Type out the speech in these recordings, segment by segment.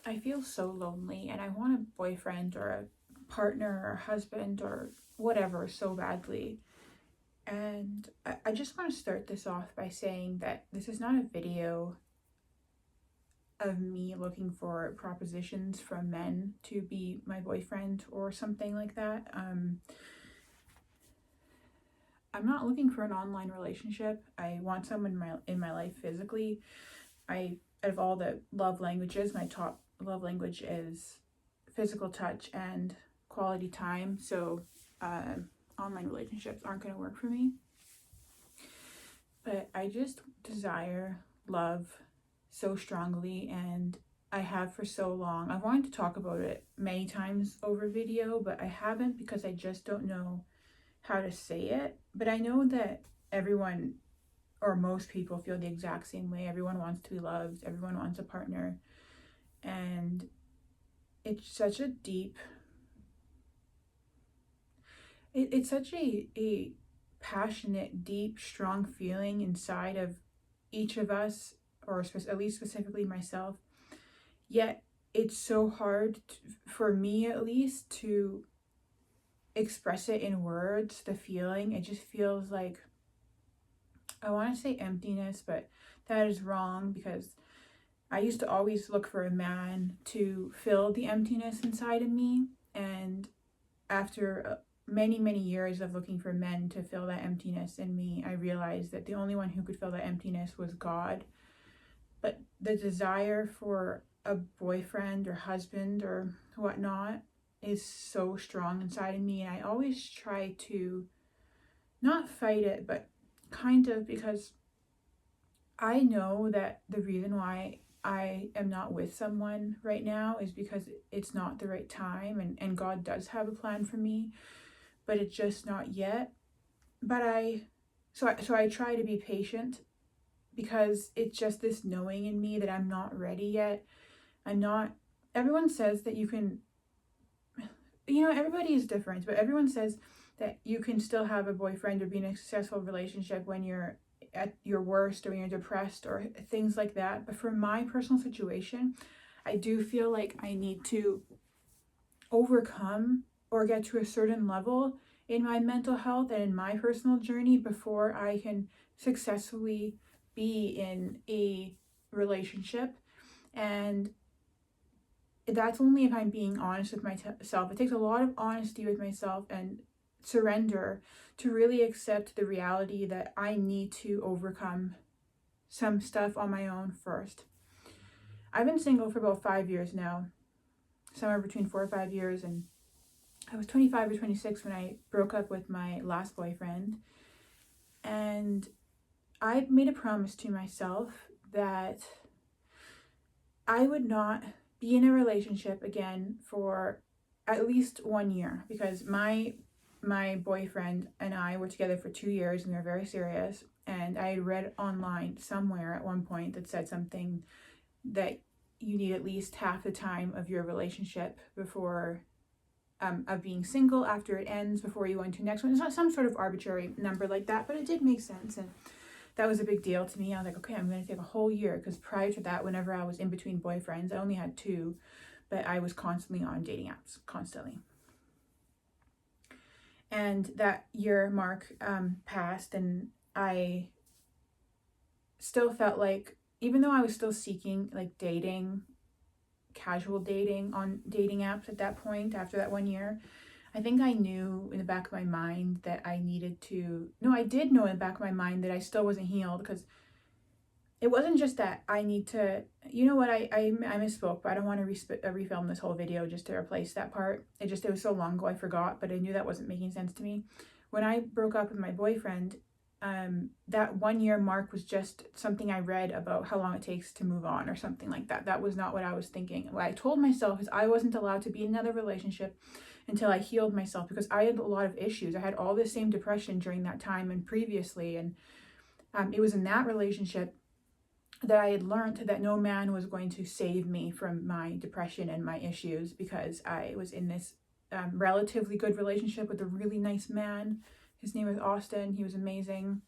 I feel so lonely and I want a boyfriend or a partner or a husband or whatever so badly. And I just want to start this off by saying that this is not a video of me looking for propositions from men to be my boyfriend or something like that. I'm not looking for an online relationship. I want someone in my life physically. Out of all the love languages, my top love language is physical touch and quality time. So online relationships aren't going to work for me. But I just desire love so strongly, and I have for so long. I've wanted to talk about it many times over video, but I haven't because I just don't know how to say it. But I know that everyone or most people feel the exact same way. Everyone wants to be loved, everyone wants a partner. And it's such a deep, it's such a passionate, deep, strong feeling inside of each of us, or at least specifically myself. Yet it's so hard for me, at least, to express it in words, the feeling. It just feels like, I want to say emptiness, but that is wrong because I used to always look for a man to fill the emptiness inside of me. And after many, many years of looking for men to fill that emptiness in me, I realized that the only one who could fill that emptiness was God. But the desire for a boyfriend or husband or whatnot is so strong inside of me. And I always try to not fight it, but kind of, because I know that the reason why I am not with someone right now is because it's not the right time, and God does have a plan for me, but it's just not yet. But I try to be patient because it's just this knowing in me that I'm not ready yet. I'm not, everyone says that you can, everybody is different, but everyone says that you can still have a boyfriend or be in a successful relationship when you're at your worst or when you're depressed or things like that. But for my personal situation, I do feel like I need to overcome or get to a certain level in my mental health and in my personal journey before I can successfully be in a relationship. And that's only if I'm being honest with myself. It takes a lot of honesty with myself and surrender to really accept the reality that I need to overcome some stuff on my own first. I've been single for about 5 years now, somewhere between 4 or 5 years, and I was 25 or 26 when I broke up with my last boyfriend. And I made a promise to myself that I would not be in a relationship again for at least 1 year, because my boyfriend and I were together for 2 years and we were very serious. And I had read online somewhere at one point that said something that you need at least half the time of your relationship before of being single after it ends before you go into the next one. It's not some sort of arbitrary number like that, but it did make sense. And that was a big deal to me. I was like, okay, I'm going to take a whole year, because prior to that, whenever I was in between boyfriends, I only had 2, but I was constantly on dating apps, constantly. And that year mark passed, and I still felt like, even though I was still seeking like dating, casual dating on dating apps at that point, after that 1 year, I think I knew in the back of my mind that I needed to, no, I did know in the back of my mind that I still wasn't healed, because it wasn't just that I need to, I misspoke, but I don't want to refilm this whole video just to replace that part. It was so long ago I forgot, but I knew that wasn't making sense to me. When I broke up with my boyfriend, that 1 year mark was just something I read about how long it takes to move on or something like that. That was not what I was thinking. What I told myself is I wasn't allowed to be in another relationship until I healed myself, because I had a lot of issues. I had all the same depression during that time and previously, and it was in that relationship that I had learned that no man was going to save me from my depression and my issues, because I was in this relatively good relationship with a really nice man. His name was Austin. He was amazing.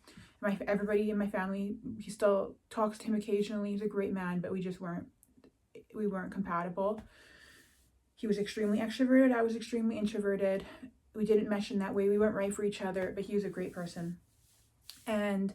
Everybody in my family, he still talks to him occasionally. He's a great man, but we just weren't we weren't compatible. He was extremely extroverted. I was extremely introverted. We didn't mesh in that way. We weren't right for each other, but he was a great person. And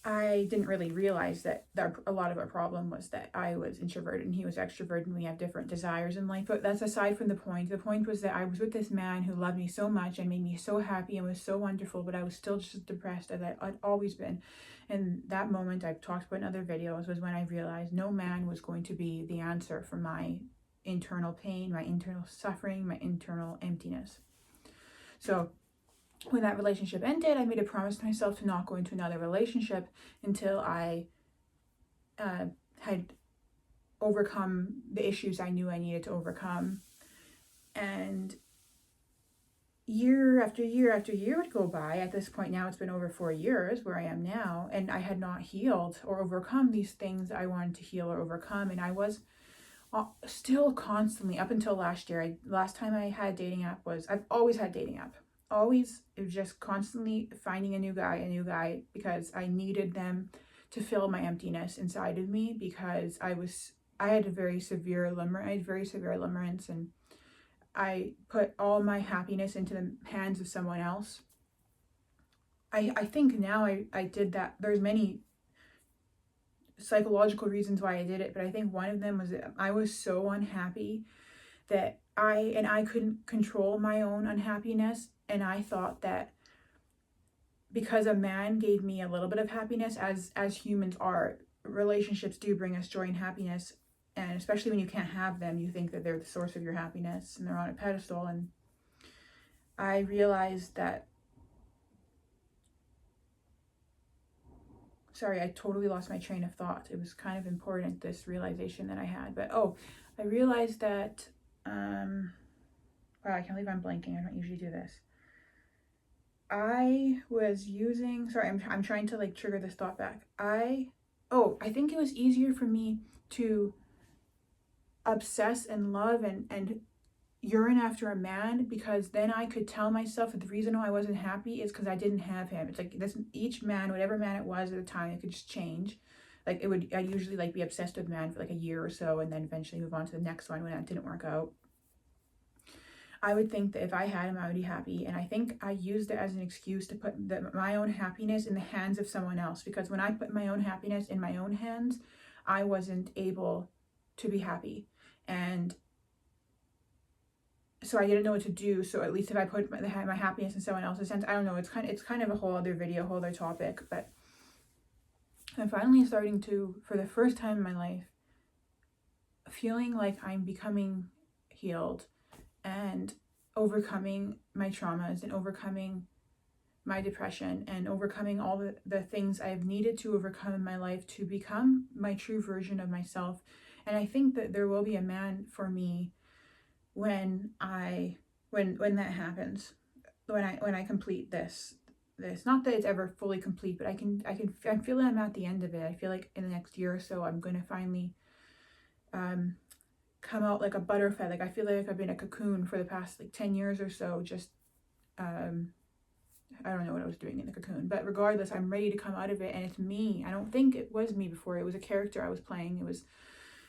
I didn't really realize that a lot of our problem was that I was introverted and he was extroverted, and we have different desires in life. But that's aside from the point. The point was that I was with this man who loved me so much and made me so happy and was so wonderful, but I was still just as depressed as I'd always been. And that moment, I've talked about in other videos, was when I realized no man was going to be the answer for my internal pain, my internal suffering, my internal emptiness. So when that relationship ended, I made a promise to myself to not go into another relationship until I had overcome the issues I knew I needed to overcome. And year after year after year would go by. At this point now, it's been over 4 years where I am now, and I had not healed or overcome these things I wanted to heal or overcome. And I was still constantly, up until last year, last time I had a dating app was, I've always had a dating app. Always, it was just constantly finding a new guy, because I needed them to fill my emptiness inside of me, because I had very severe limerence, and I put all my happiness into the hands of someone else. I think now I did that. There's many psychological reasons why I did it, but I think one of them was that I was so unhappy that I couldn't control my own unhappiness. And I thought that because a man gave me a little bit of happiness, as humans are, relationships do bring us joy and happiness. And especially when you can't have them, you think that they're the source of your happiness and they're on a pedestal. And I realized that, sorry, I totally lost my train of thought. It was kind of important, this realization that I had. But I realized that, wow, I can't believe I'm blanking. I don't usually do this. I was using, sorry, I'm trying to like trigger this thought back. I think it was easier for me to obsess and love and yearn after a man, because then I could tell myself that the reason why I wasn't happy is because I didn't have him. It's like this, each man, whatever man it was at the time, it could just change. Like I'd usually like be obsessed with a man for like a year or so, and then eventually move on to the next one when that didn't work out. I would think that if I had him, I would be happy. And I think I used it as an excuse to put my own happiness in the hands of someone else. Because when I put my own happiness in my own hands, I wasn't able to be happy. And so I didn't know what to do. So at least if I put my happiness in someone else's hands, I don't know. It's kind of a whole other video, whole other topic. But I'm finally starting to, for the first time in my life, feeling like I'm becoming healed and overcoming my traumas and overcoming my depression and overcoming all the things I've needed to overcome in my life to become my true version of myself. And I think that there will be a man for me when that happens, when I complete this. Not that it's ever fully complete, but I feel that I'm at the end of it. I feel like in the next year or so, I'm going to finally come out like a butterfly. Like I feel like I've been a cocoon for the past like 10 years or so, just I don't know what I was doing in the cocoon, but regardless, I'm ready to come out of it, and it's me. I don't think it was me before. It was a character I was playing.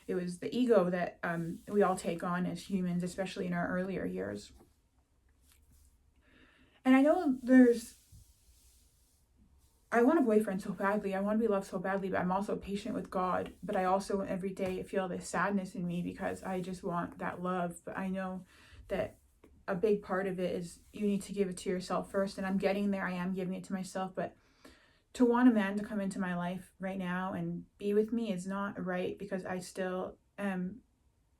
It was the ego that we all take on as humans, especially in our earlier years. And I know I want a boyfriend so badly. I want to be loved so badly, but I'm also patient with God. But I also every day feel this sadness in me because I just want that love. But I know that a big part of it is you need to give it to yourself first. And I'm getting there. I am giving it to myself. But to want a man to come into my life right now and be with me is not right, because I still am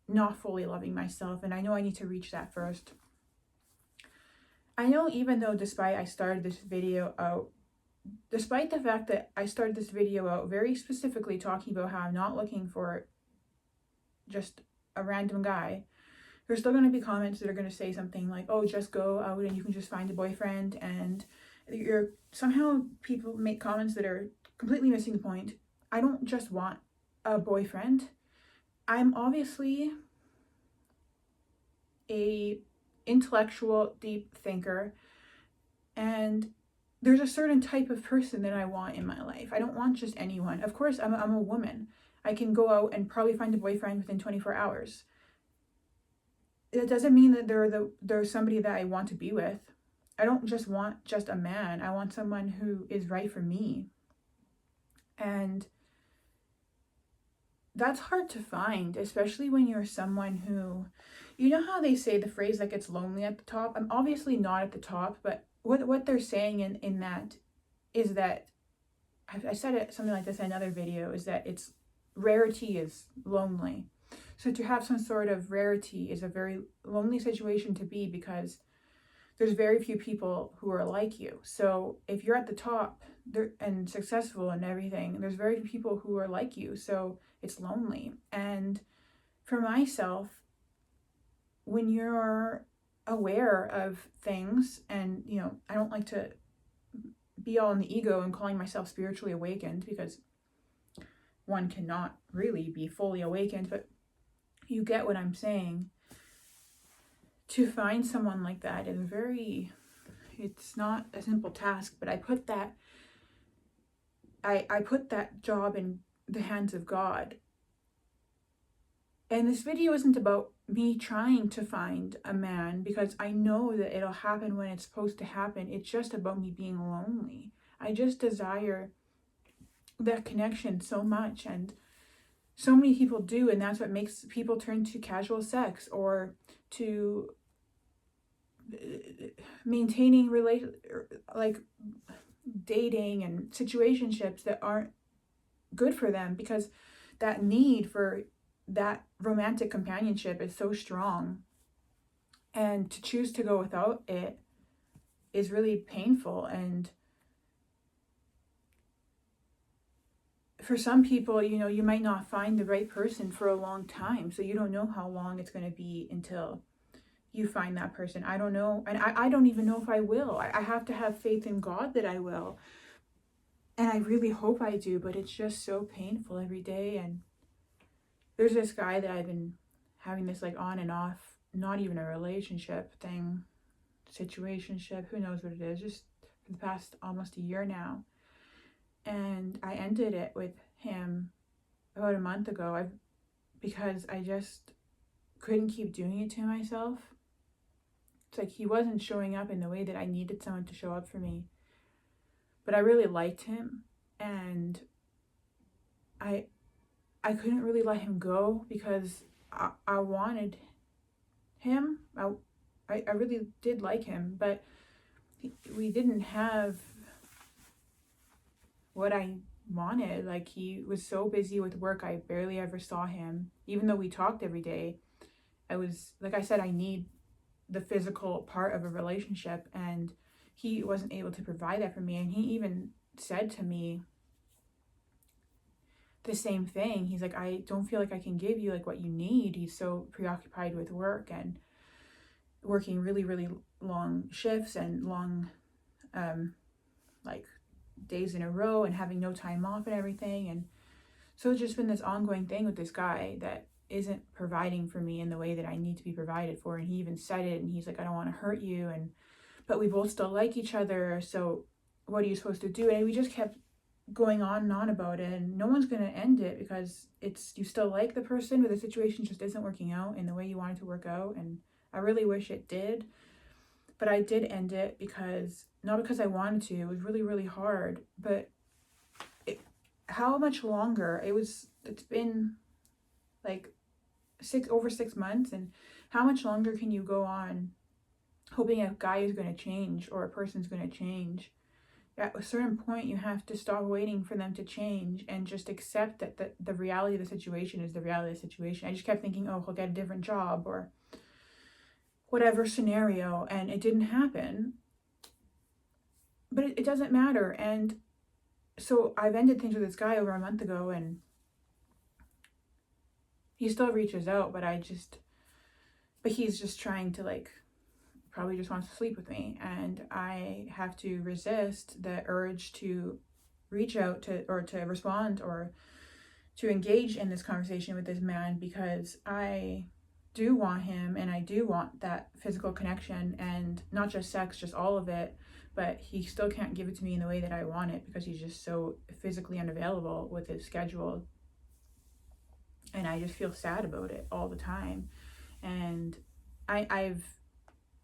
not fully loving myself. And I know I need to reach that first. I know even though despite the fact that I started this video out very specifically talking about how I'm not looking for just a random guy, there's still going to be comments that are going to say something like, oh, just go out and you can just find a boyfriend. And somehow people make comments that are completely missing the point. I don't just want a boyfriend. I'm obviously a intellectual, deep thinker, and there's a certain type of person that I want in my life. I don't want just anyone. Of course, I'm a woman. I can go out and probably find a boyfriend within 24 hours. It doesn't mean that they're somebody that I want to be with. I don't just want just a man. I want someone who is right for me. And that's hard to find, especially when you're someone who, you know how they say the phrase like it's lonely at the top? I'm obviously not at the top, but what they're saying in that is that, I said it something like this in another video, is that it's rarity is lonely. So to have some sort of rarity is a very lonely situation to be, because there's very few people who are like you. So if you're at the top and successful and everything, there's very few people who are like you. So it's lonely. And for myself, when you're aware of things, and, you know, I don't like to be all in the ego and calling myself spiritually awakened, because one cannot really be fully awakened, but you get what I'm saying. To find someone like that is it's not a simple task, but I put that job in the hands of God. And this video isn't about me trying to find a man, because I know that it'll happen when it's supposed to happen. It's just about me being lonely. I just desire that connection so much, and so many people do, and that's what makes people turn to casual sex or to maintaining like dating and situationships that aren't good for them, because that need for that romantic companionship is so strong, and to choose to go without it is really painful. And for some people, you know, you might not find the right person for a long time, so you don't know how long it's going to be until you find that person. I don't know, and I don't even know if I will. I have to have faith in God that I will, and I really hope I do, but it's just so painful every day. And there's this guy that I've been having this like on and off, not even a relationship thing, situationship, who knows what it is, just for the past almost a year now. And I ended it with him about a month ago, because I just couldn't keep doing it to myself. It's like he wasn't showing up in the way that I needed someone to show up for me. But I really liked him, and I couldn't really let him go, because I wanted him. I really did like him, but we didn't have what I wanted. Like, he was so busy with work, I barely ever saw him. Even though we talked every day, I was, like I said, I need the physical part of a relationship, and he wasn't able to provide that for me. And he even said to me the same thing. He's like, I don't feel like I can give you like what you need. He's so preoccupied with work and working really, really long shifts and long like days in a row, and having no time off and everything. And so it's just been this ongoing thing with this guy that isn't providing for me in the way that I need to be provided for. And he even said it, and he's like, I don't want to hurt you, but we both still like each other, so what are you supposed to do? And we just kept going on and on about it, and no one's going to end it, because you still like the person, but the situation just isn't working out in the way you want it to work out. And I really wish it did, but I did end it, because not because I wanted to. It was really, really hard, but how much longer? It's been like over 6 months, and how much longer can you go on hoping a guy is going to change or a person's going to change? At a certain point, you have to stop waiting for them to change and just accept that the reality of the situation is the reality of the situation. I just kept thinking, oh, he'll get a different job or whatever scenario, and it didn't happen. But it doesn't matter. And so I've ended things with this guy over a month ago, and he still reaches out, but he's just trying to, like, probably just wants to sleep with me, and I have to resist the urge to reach out to respond or to engage in this conversation with this man, because I do want him, and I do want that physical connection, and not just sex, just all of it. But he still can't give it to me in the way that I want it, because he's just so physically unavailable with his schedule. and I just feel sad about it all the time. And I've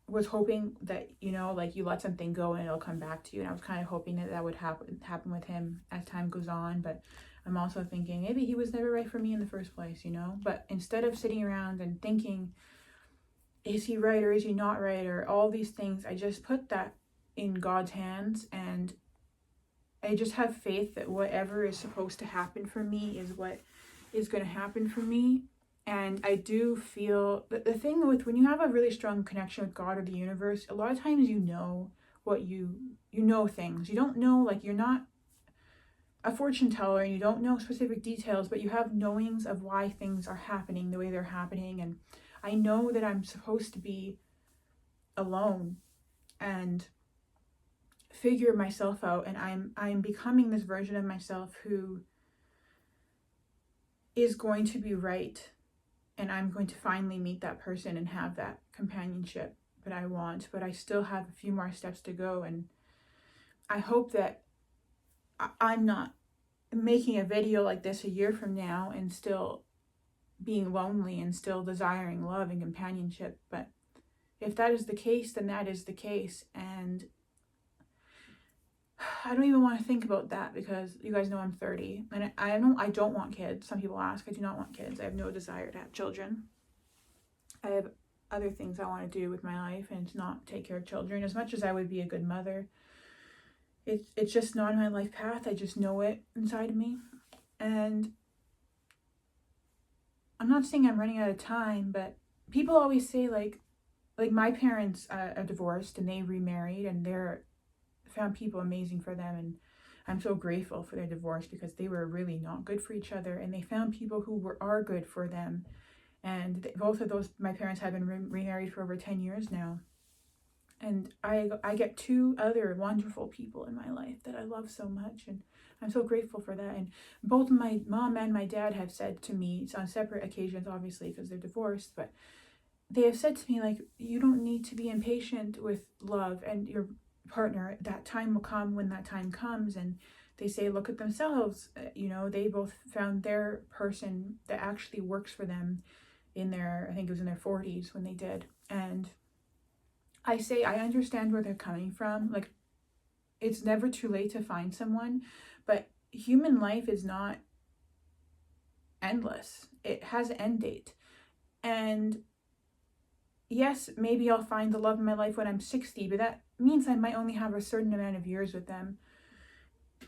was hoping that, you know, like, you let something go and it'll come back to you, and I was kind of hoping that that would happen with him as time goes on. But I'm also thinking maybe he was never right for me in the first place, you know. But instead of sitting around and thinking, is he right or is he not right, or all these things, I just put that in God's hands, and I just have faith that whatever is supposed to happen for me is what is going to happen for me. And I do feel that the thing with when you have a really strong connection with God or the universe, a lot of times you know what you know things. You don't know, like, you're not a fortune teller and you don't know specific details, but you have knowings of why things are happening the way they're happening. And I know that I'm supposed to be alone and figure myself out, and I'm becoming this version of myself who is going to be right, and I'm going to finally meet that person and have that companionship that I want. But I still have a few more steps to go, and I hope that I'm not making a video like this a year from now and still being lonely and still desiring love and companionship. But if that is the case, then that is the case. And I don't even want to think about that, because you guys know I'm 30 and I don't want kids. Some people ask. I do not want kids. I have no desire to have children. I have other things I want to do with my life, and it's not take care of children. As much as I would be a good mother, it's just not my life path. I just know it inside of me. And I'm not saying I'm running out of time, but people always say, like my parents are divorced and they remarried, and they're found people amazing for them, and I'm so grateful for their divorce, because they were really not good for each other, and they found people who are good for them. And both of those, my parents have been remarried for over 10 years now, and I get two other wonderful people in my life that I love so much, and I'm so grateful for that. And both my mom and my dad have said to me, it's on separate occasions obviously because they're divorced, but they have said to me, like, you don't need to be impatient with love and your partner. That time will come when that time comes. And they say, look at themselves. You know, they both found their person that actually works for them in their, I think it was in their 40s when they did. And I say, I understand where they're coming from. Like, it's never too late to find someone, but human life is not endless. It has an end date. And yes, maybe I'll find the love of my life when I'm 60, but that means I might only have a certain amount of years with them.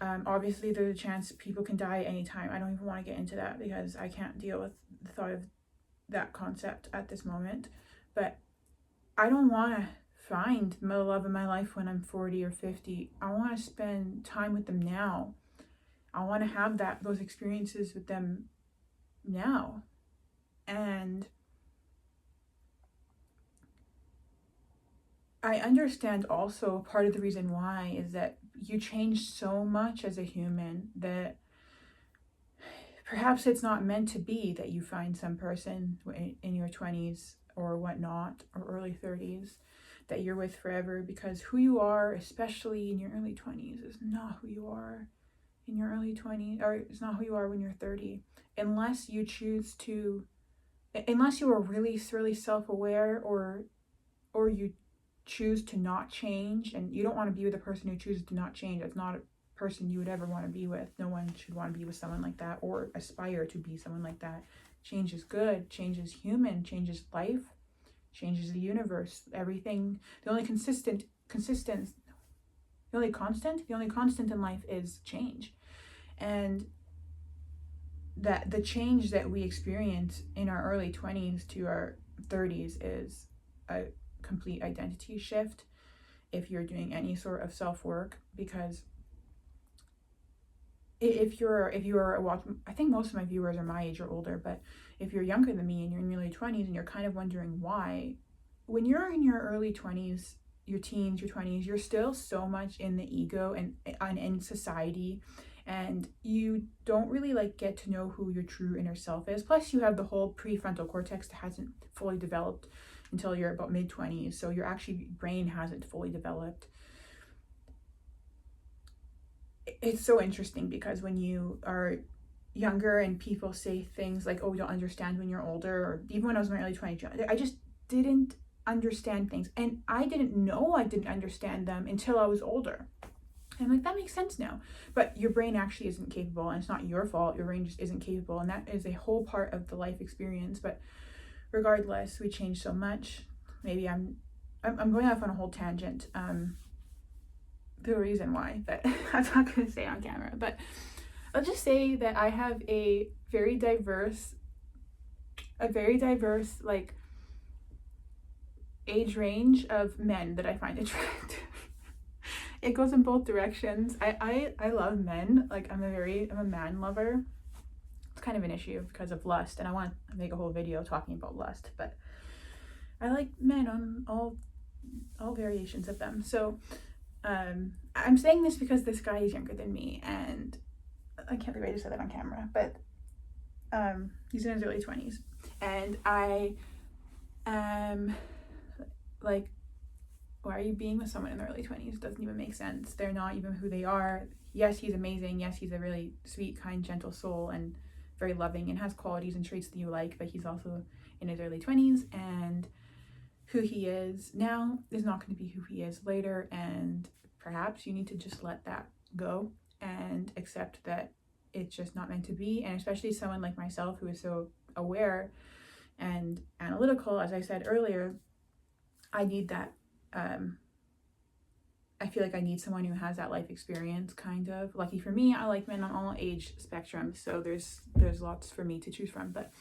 Obviously, there's a chance people can die at any time. I don't even want to get into that because I can't deal with the thought of that concept at this moment. But I don't want to find the love of my life when I'm 40 or 50. I want to spend time with them now. I want to have those experiences with them now. And I understand also part of the reason why is that you change so much as a human that perhaps it's not meant to be that you find some person in your 20s or whatnot, or early 30s, that you're with forever, because who you are, especially in your early 20s, is not who you are in your early 20s, or it's not who you are when you're 30, unless you are really, really self-aware, or you choose to not change. And you don't want to be with a person who chooses to not change. That's not a person you would ever want to be with. No one should want to be with someone like that or aspire to be someone like that. Change is good. Change is human. Change is life. Changes the universe. Everything. The only constant in life is change. And that the change that we experience in our early 20s to our 30s is a complete identity shift if you're doing any sort of self-work. Because if you're I think most of my viewers are my age or older, but if you're younger than me and you're in your early 20s and you're kind of wondering why, when you're in your early 20s, your teens, your 20s, you're still so much in the ego and in society, and you don't really get to know who your true inner self is. Plus you have the whole prefrontal cortex that hasn't fully developed until you're about mid-20s, so your brain hasn't fully developed. It's so interesting because when you are younger and people say things like, oh, you'll understand when you're older, or even when I was in my early 20s, I just didn't understand things. And I didn't know I didn't understand them until I was older. And I'm like, that makes sense now. But your brain actually isn't capable, and it's not your fault. Your brain just isn't capable, and that is a whole part of the life experience. But regardless, we change so much. Maybe I'm going off on a whole tangent. The reason why, but I'm not going to say on camera. But I'll just say that I have a very diverse like age range of men that I find attractive. It goes in both directions. I love men. Like I'm a man lover. It's kind of an issue because of lust, and I want to make a whole video talking about lust, but I like men on all variations of them. So I'm saying this because this guy is younger than me, and I can't believe I just said that on camera, but he's in his early 20s, and I am like, why are you being with someone in their early 20s? It doesn't even make sense. They're not even who they are. Yes, he's amazing. Yes, he's a really sweet, kind, gentle soul and very loving and has qualities and traits that you like, but he's also in his early 20s, and who he is now is not going to be who he is later, and perhaps you need to just let that go and accept that it's just not meant to be. And especially someone like myself who is so aware and analytical, as I said earlier, I need that. I feel like I need someone who has that life experience, kind of. Lucky for me, I like men on all age spectrums, so there's lots for me to choose from, but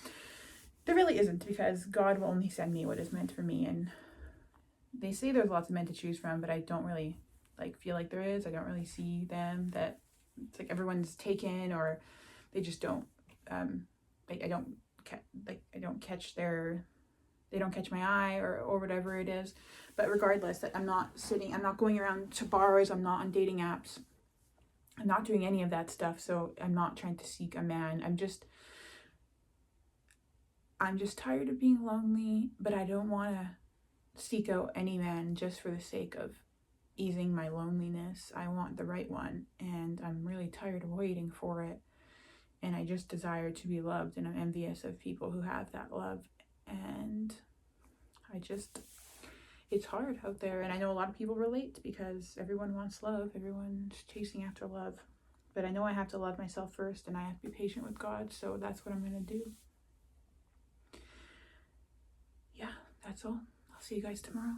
there really isn't, because God will only send me what is meant for me. And they say there's lots of men to choose from, but I don't really feel like there is. I don't really see them, that it's like everyone's taken, or they just don't I don't catch my eye, or whatever it is. But regardless, that I'm not going around to bars, I'm not on dating apps, I'm not doing any of that stuff. So I'm not trying to seek a man. I'm just tired of being lonely, but I don't want to seek out any man just for the sake of easing my loneliness. I want the right one, and I'm really tired of waiting for it. And I just desire to be loved, and I'm envious of people who have that love. And it's hard out there. And I know a lot of people relate, because everyone wants love. Everyone's chasing after love. But I know I have to love myself first, and I have to be patient with God. So that's what I'm going to do. Yeah, that's all. I'll see you guys tomorrow.